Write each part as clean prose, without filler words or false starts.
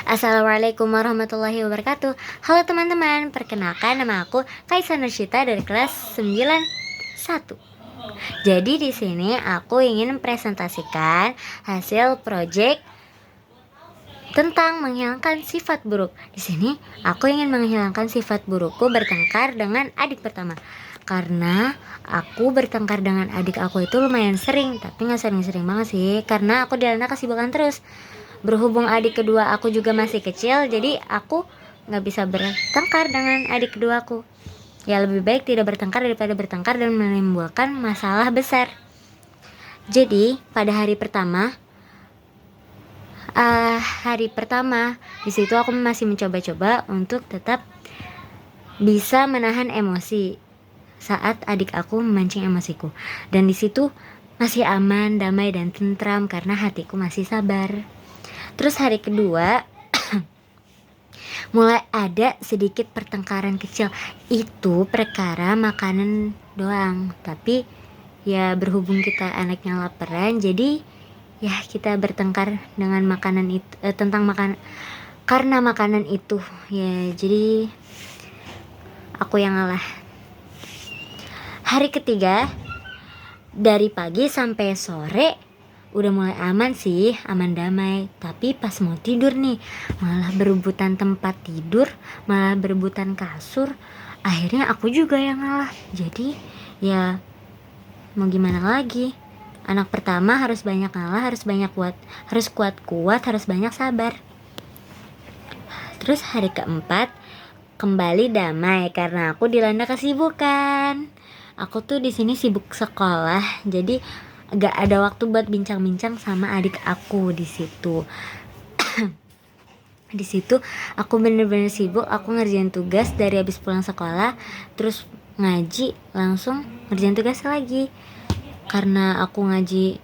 Assalamualaikum warahmatullahi wabarakatuh. Halo teman-teman, perkenalkan nama aku Kaisa Nursyita dari kelas 91. Jadi di sini aku ingin presentasikan hasil project tentang menghilangkan sifat buruk. Di sini aku ingin menghilangkan sifat burukku bertengkar dengan adik pertama. Karena aku bertengkar dengan adik aku itu lumayan sering, tapi gak sering-sering banget sih, karena aku dilanda kesibukan terus. Berhubung adik kedua aku juga masih kecil, jadi aku gak bisa bertengkar dengan adik kedua aku. Ya lebih baik tidak bertengkar daripada bertengkar dan menimbulkan masalah besar. Jadi pada hari pertama di situ aku masih mencoba-coba untuk tetap bisa menahan emosi saat adik aku memancing emosiku. Dan di situ masih aman, damai dan tentram karena hatiku masih sabar. Terus hari kedua mulai ada sedikit pertengkaran kecil. Itu perkara makanan doang. Tapi ya berhubung kita anaknya laparan, jadi ya kita bertengkar dengan makanan itu, tentang makan karena makanan itu. Ya jadi aku yang ngalah. Hari ketiga dari pagi sampai sore udah mulai aman sih, aman damai. Tapi pas mau tidur nih, malah berebutan tempat tidur, malah berebutan kasur. Akhirnya aku juga yang ngalah. Jadi ya mau gimana lagi, anak pertama harus banyak ngalah, harus banyak kuat, harus kuat-kuat, harus banyak sabar. Terus hari keempat kembali damai karena aku dilanda kesibukan. Aku tuh di sini sibuk sekolah, jadi gak ada waktu buat bincang-bincang sama adik aku di situ. Di situ aku bener-bener sibuk, aku ngerjain tugas dari habis pulang sekolah, terus ngaji, langsung ngerjain tugas lagi. Karena aku ngaji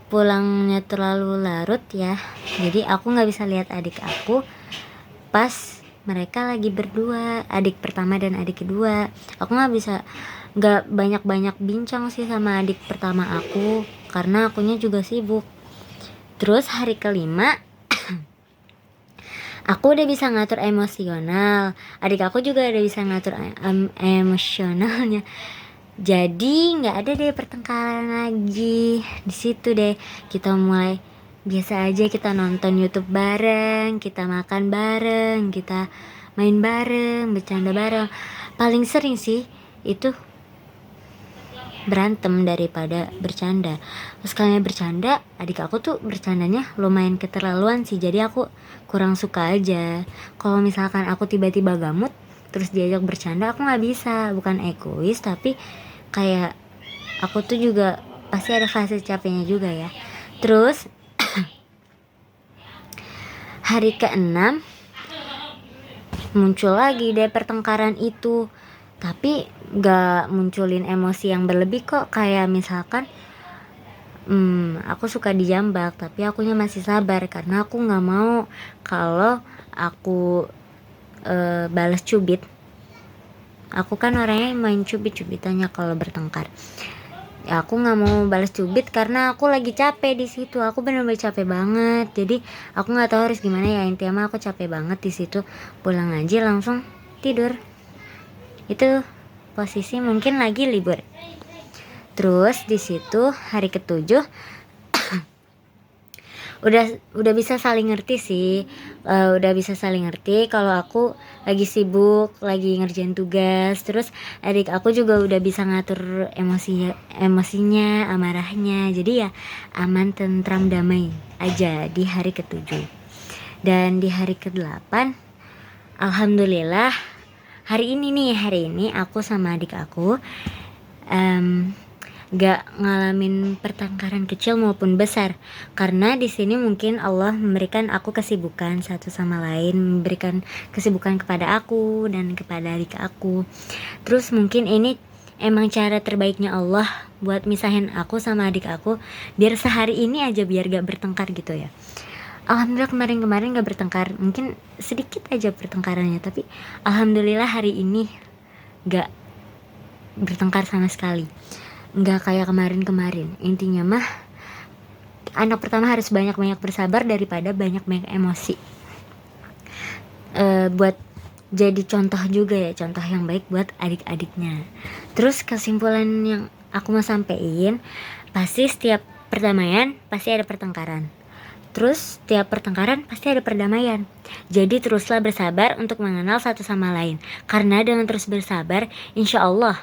pulangnya terlalu larut ya, jadi aku nggak bisa lihat adik aku pas mereka lagi berdua, adik pertama dan adik kedua. Aku nggak banyak bincang sih sama adik pertama aku karena akunya juga sibuk. Terus hari kelima aku udah bisa ngatur emosional, adik aku juga udah bisa ngatur emosionalnya. Jadi nggak ada deh pertengkaran lagi. Di situ deh kita mulai biasa aja, kita nonton YouTube bareng, kita makan bareng, kita main bareng, bercanda bareng. Paling sering sih itu berantem daripada bercanda. Sekalinya bercanda, adik aku tuh bercandanya lumayan keterlaluan sih, jadi aku kurang suka aja. Kalau misalkan aku tiba-tiba gamut terus diajak bercanda, aku nggak bisa. Bukan egois, tapi kayak aku tuh juga pasti ada fase capeknya juga ya. Terus hari ke-6 muncul lagi deh pertengkaran itu, tapi gak munculin emosi yang berlebih kok. Kayak misalkan aku suka dijambak, tapi akunya masih sabar karena aku gak mau kalau aku balas cubit. Aku kan orangnya main cubit-cubitannya kalau bertengkar. Ya aku nggak mau balas cubit karena aku lagi capek di situ. Aku benar-benar capek banget. Jadi aku nggak tahu harus gimana ya. Intinya aku capek banget di situ. Pulang ngaji langsung tidur. Itu posisi mungkin lagi libur. Terus di situ hari ke-7 udah bisa saling ngerti sih. Udah bisa saling ngerti kalau aku lagi sibuk, lagi ngerjain tugas. Terus adik aku juga udah bisa ngatur emosinya, amarahnya. Jadi ya aman, tentram, damai aja di hari ke-7. Dan di hari ke-8 alhamdulillah hari ini aku sama adik aku gak ngalamin pertengkaran kecil maupun besar, karena di sini mungkin Allah memberikan aku kesibukan satu sama lain, memberikan kesibukan kepada aku dan kepada adik aku. Terus mungkin ini emang cara terbaiknya Allah buat misahin aku sama adik aku, biar sehari ini aja biar gak bertengkar gitu ya. Alhamdulillah kemarin gak bertengkar, mungkin sedikit aja pertengkarannya, tapi alhamdulillah hari ini gak bertengkar sama sekali. Nggak kayak kemarin. Intinya mah anak pertama harus banyak-banyak bersabar daripada banyak-banyak emosi. buat jadi contoh juga ya, contoh yang baik buat adik-adiknya. Terus kesimpulan yang aku mau sampein, pasti setiap perdamaian pasti ada pertengkaran. Terus setiap pertengkaran pasti ada perdamaian. Jadi teruslah bersabar untuk mengenal satu sama lain. Karena dengan terus bersabar, insya Allah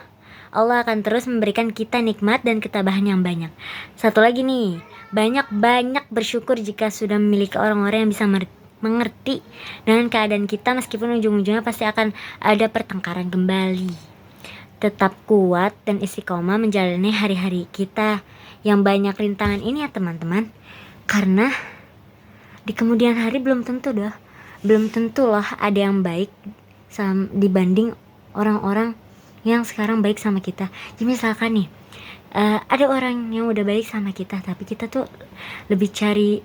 akan terus memberikan kita nikmat dan ketabahan yang banyak. Satu lagi nih, banyak-banyak bersyukur jika sudah memiliki orang-orang yang bisa mengerti dengan keadaan kita, meskipun ujung-ujungnya pasti akan ada pertengkaran kembali. Tetap kuat dan istiqomah menjalani hari-hari kita yang banyak rintangan ini ya teman-teman. Karena di kemudian hari belum tentu loh ada yang baik dibanding orang-orang yang sekarang baik sama kita. Jadi misalkan nih, ada orang yang udah baik sama kita, tapi kita tuh lebih cari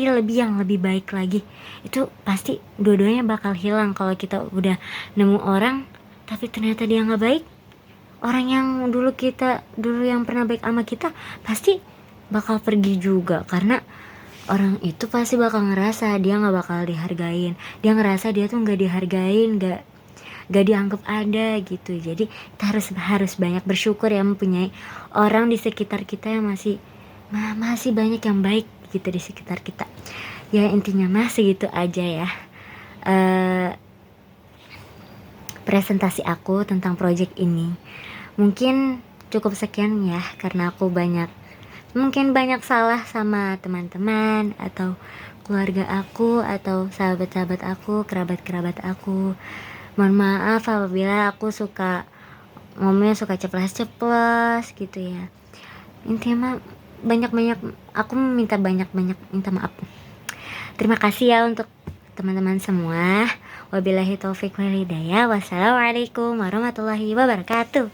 lebih yang lebih baik lagi, itu pasti dua-duanya bakal hilang. Kalau kita udah nemu orang tapi ternyata dia nggak baik, orang yang dulu yang pernah baik sama kita pasti bakal pergi juga. Karena orang itu pasti bakal ngerasa dia nggak bakal dihargain, dia ngerasa dia tuh nggak dihargain, gak dianggap ada gitu. Jadi kita harus banyak bersyukur ya, mempunyai orang di sekitar kita yang masih banyak yang baik gitu di sekitar kita. Ya intinya segitu aja ya presentasi aku tentang project ini. Mungkin cukup sekian ya, karena aku mungkin banyak salah sama teman-teman atau keluarga aku atau sahabat-sahabat aku, kerabat-kerabat aku. Mohon maaf apabila aku ngomongnya suka ceplas-ceplos gitu ya. Intinya aku minta banyak-banyak minta maaf. Terima kasih ya untuk teman-teman semua. Wabillahi taufiq wal hidayah. Wassalamualaikum warahmatullahi wabarakatuh.